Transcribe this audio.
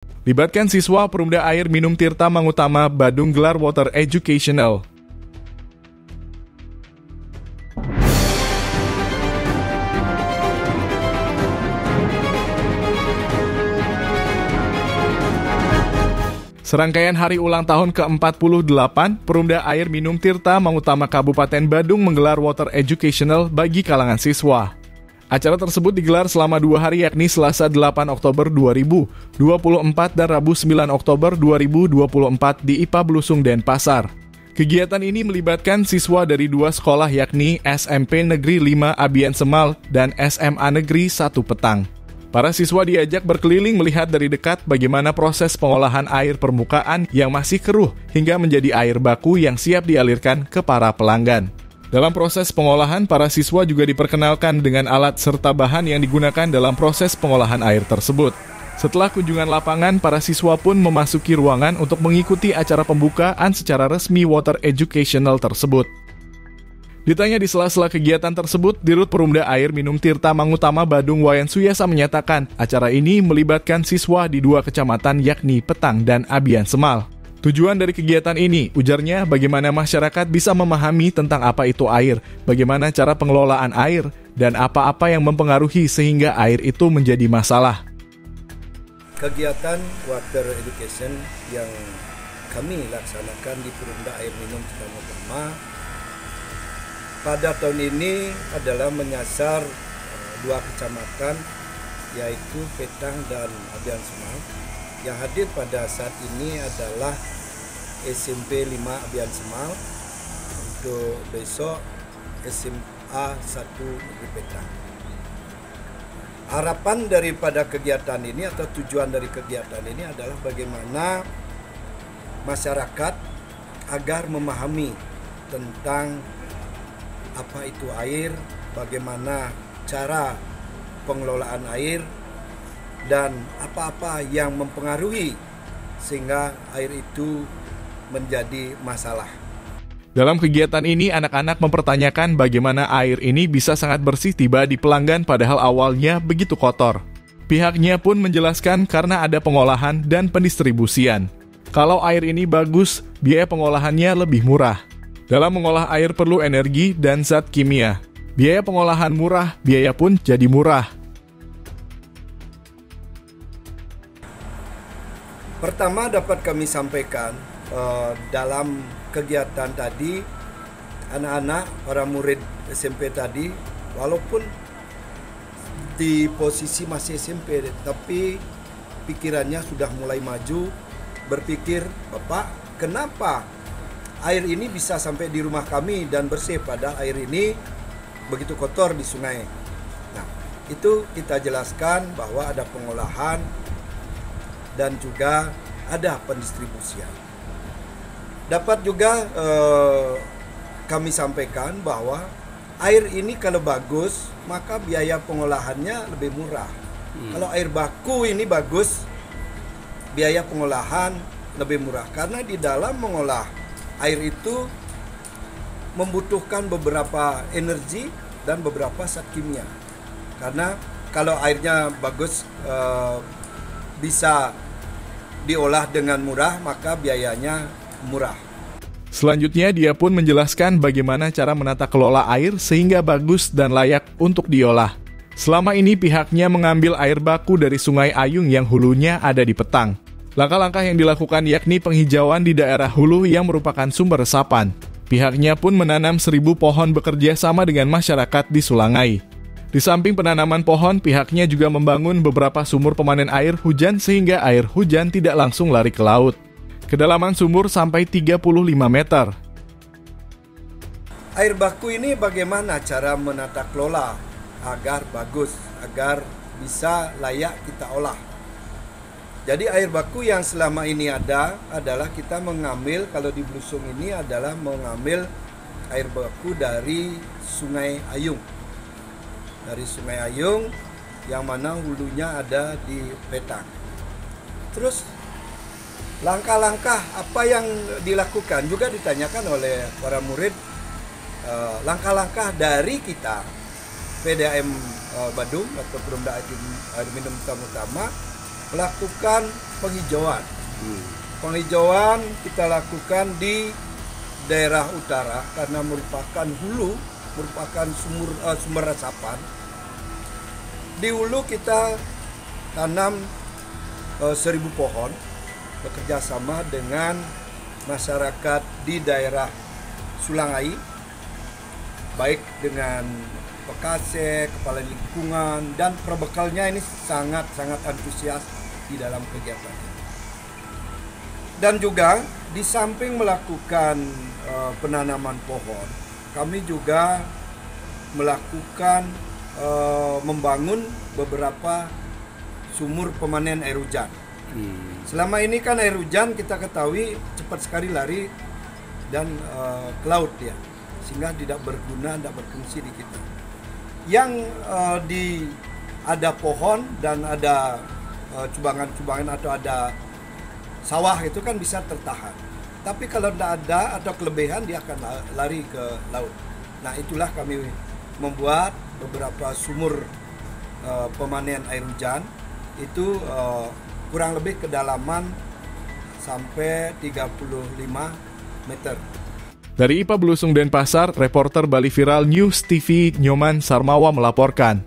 Libatkan siswa Perumda Air Minum Tirta Mangutama Badung gelar Water Educational. Serangkaian hari ulang tahun ke-48, Perumda Air Minum Tirta Mangutama Kabupaten Badung menggelar Water Educational bagi kalangan siswa. Acara tersebut digelar selama 2 hari yakni Selasa 8 Oktober 2024 dan Rabu 9 Oktober 2024 di IPA Blusung, Denpasar. Kegiatan ini melibatkan siswa dari 2 sekolah yakni SMP Negeri 5 Abian Semal dan SMA Negeri 1 Petang. Para siswa diajak berkeliling melihat dari dekat bagaimana proses pengolahan air permukaan yang masih keruh hingga menjadi air baku yang siap dialirkan ke para pelanggan. Dalam proses pengolahan, para siswa juga diperkenalkan dengan alat serta bahan yang digunakan dalam proses pengolahan air tersebut. Setelah kunjungan lapangan, para siswa pun memasuki ruangan untuk mengikuti acara pembukaan secara resmi Water Educational tersebut. Ditanya di sela-sela kegiatan tersebut, Dirut Perumda Air Minum Tirta Mangutama Badung Wayan Suyasa menyatakan acara ini melibatkan siswa di 2 kecamatan yakni Petang dan Abian Semal. Tujuan dari kegiatan ini, ujarnya, bagaimana masyarakat bisa memahami tentang apa itu air, bagaimana cara pengelolaan air, dan apa-apa yang mempengaruhi sehingga air itu menjadi masalah. Kegiatan Water Education yang kami laksanakan di Perumda Air Minum Tirta Mangutama pada tahun ini adalah menyasar 2 kecamatan yaitu Petang dan Abian Semal. Yang hadir pada saat ini adalah SMP 5 Abian Semal, untuk besok SMA 1 Negeri Petang. Harapan daripada kegiatan ini atau tujuan dari kegiatan ini adalah bagaimana masyarakat agar memahami tentang apa itu air, bagaimana cara pengelolaan air, dan apa-apa yang mempengaruhi sehingga air itu menjadi masalah. Dalam kegiatan ini, anak-anak mempertanyakan bagaimana air ini bisa sangat bersih tiba di pelanggan padahal awalnya begitu kotor. Pihaknya pun menjelaskan karena ada pengolahan dan pendistribusian. Kalau air ini bagus, biaya pengolahannya lebih murah. Dalam mengolah air perlu energi dan zat kimia. Biaya pengolahan murah, biaya pun jadi murah. Pertama dapat kami sampaikan dalam kegiatan tadi, anak-anak, para murid SMP tadi, walaupun di posisi masih SMP, tapi pikirannya sudah mulai maju, berpikir, Bapak, kenapa air ini bisa sampai di rumah kami dan bersih, padahal air ini begitu kotor di sungai. Nah, itu kita jelaskan bahwa ada pengolahan dan juga ada pendistribusian. Dapat juga kami sampaikan bahwa air ini kalau bagus, maka biaya pengolahannya lebih murah. Kalau air baku ini bagus, biaya pengolahan lebih murah. Karena di dalam mengolah air itu membutuhkan beberapa energi dan beberapa zat kimia. Karena kalau airnya bagus bisa diolah dengan murah, maka biayanya murah. Selanjutnya, dia pun menjelaskan bagaimana cara menata kelola air sehingga bagus dan layak untuk diolah. Selama ini pihaknya mengambil air baku dari Sungai Ayung yang hulunya ada di Petang. Langkah-langkah yang dilakukan yakni penghijauan di daerah hulu yang merupakan sumber resapan. Pihaknya pun menanam 1.000 pohon bekerja sama dengan masyarakat di Sulangai. Di samping penanaman pohon, pihaknya juga membangun beberapa sumur pemanen air hujan sehingga air hujan tidak langsung lari ke laut. Kedalaman sumur sampai 35 meter. Air baku ini bagaimana cara menata kelola agar bagus, agar bisa layak kita olah. Jadi air baku yang selama ini ada adalah kita mengambil, kalau di Blusung ini adalah mengambil air baku dari Sungai Ayung. Dari Sungai Ayung yang mana hulunya ada di Petang. Terus langkah-langkah apa yang dilakukan juga ditanyakan oleh para murid. Langkah-langkah dari kita PDAM Badung atau Perumda Air Minum Tirta Mangutama melakukan penghijauan. Penghijauan kita lakukan di daerah utara karena merupakan hulu, merupakan sumber resapan. Di hulu kita tanam 1.000 pohon bekerja sama dengan masyarakat di daerah Sulangai, baik dengan Pekase, kepala lingkungan, dan perbekalnya ini sangat-sangat antusias di dalam kegiatan. Dan juga di samping melakukan penanaman pohon, kami juga melakukan membangun beberapa sumur pemanen air hujan. Selama ini kan air hujan kita ketahui cepat sekali lari dan ke laut ya, sehingga tidak berguna, tidak berfungsi di kita. Yang ada pohon dan ada cubangan-cubangan atau ada sawah itu kan bisa tertahan. Tapi kalau tidak ada atau kelebihan dia akan lari ke laut. Nah itulah kami membuat beberapa sumur pemanen air hujan itu kurang lebih kedalaman sampai 35 meter. Dari IPA Belusung Denpasar, reporter Bali Viral News TV Nyoman Sarmawa melaporkan.